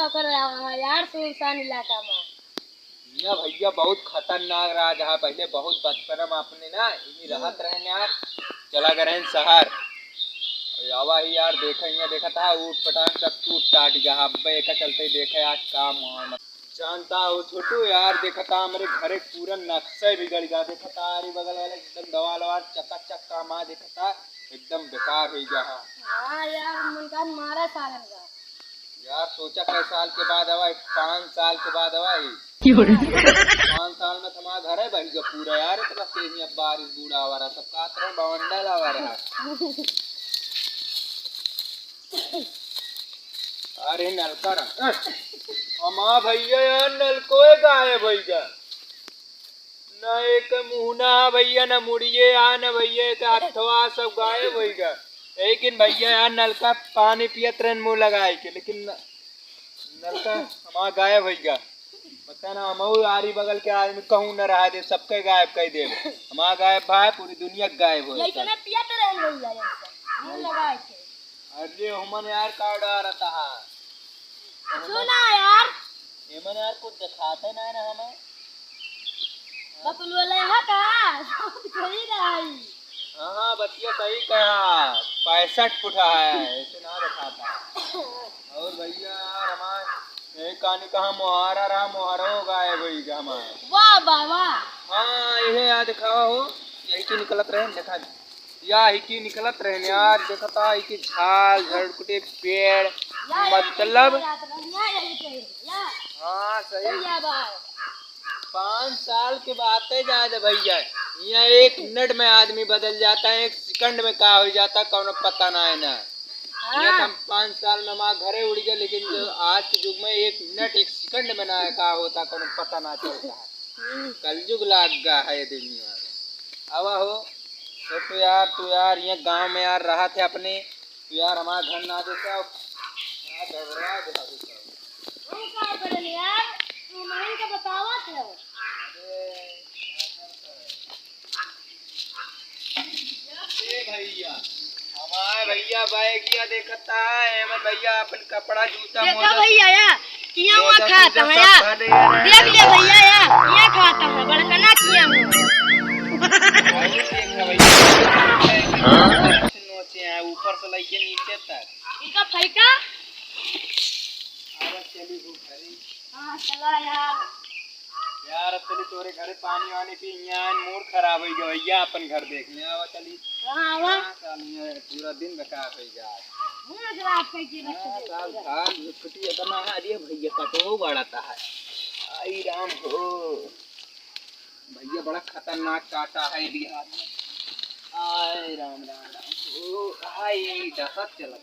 कर रहा है यार सुनसान इलाका में। मियाँ भैया बहुत खतरनाक रहा, जहाँ पहले बहुत बचपन में अपने ना इन्हीं रहत रहे यार, चला गए शहर। आवा ही यार देखे यहाँ देखा था ऊट पटांग सब टूट टाट गया। अब एक चलते ही देखे आज काम वहाँ जानता हो छोटू यार, देखा था हमारे घरे पूरा नक्शा बिगड़ गया। देखा था अरे बगल वाले एकदम दवा लवा चकाचक काम आ, देखा था एकदम बेकार हो गया। हाँ यार मुनका मारा सालन का यार सोचा कई साल के बाद हवा, 5 साल के बाद हवा 5 साल में तुम्हारा घर है भाई पूरा यार इतना तेजी। अब बारिश बूढ़ा हुआ रहा, सब काट रहे बवंडल हुआ रहा। अरे नलका रहा हमारा भैया यार, नलको गायब भैया न एक मुहना भैया न मुड़िए आ न भैया का हथवा सब गायब भैया। लेकिन भैया यार नलका पानी पियत रहे मुँह लगाए के, लेकिन नलका हमारा गायब भैया। बता ना हम आरी बगल के आदमी कहूँ न रहा दे, सबके गायब कह दे। हमारा गायब भाई पूरी दुनिया गायब हो। अरे हमन यार कार्ड आ रहा था सुना यार एमन यार कुछ दिखाते ना ना हमें बकुल वाले है का सही रही। हाँ बतिया सही कहा, 65 फुट है ऐसे ना दिखाता। और भैया यार हमारे एक कहानी कहा मुहारा रहा, मुहारा हो गायब भैया हमारे। वाह वाह वाह। हाँ यही यार दिखावा हो, यही की निकलत रहे देखा या ही की निकलत रहे यार। देखा था की झाल झड़कुटे पेड़ मतलब। हाँ सही 5 साल के बात है ज्यादा भैया। यहाँ 1 मिनट में आदमी बदल जाता है, 1 सेकंड में क्या हो जाता है कौन पता ना है ना। यहाँ हम 5 साल में हमारा घरे उड़ गया, लेकिन जो आज के युग में 1 मिनट 1 सेकंड में ना क्या होता कौन पता ना चलता है। कलयुग लाग गया है दुनिया में। अब हो तो यार यहाँ गांव में यार रहा थे अपने, तो यार हमारा घर ना देता यार तू नहीं का बतावा थे। भैया हमारे भैया बैगिया देखता है एमन भैया अपन कपड़ा जूता देखा भैया या किया हुआ खाता है या देख ले भैया या ये खाता है बड़कना किया हूं। ऊपर से लेके नीचे तक इनका फैका चली घरी। हाँ चला यार चली तोरे घरे पानी वानी पी, यहाँ मूड खराब हो गया भैया अपन घर देखने आवा चली। हाँ पूरा दिन बेकार हो गया। भैया कटो बढ़ाता है। आई राम हो भैया बड़ा खतरनाक काटा है बिहार में। आय राम राम राम ओ हाय दहशत चला।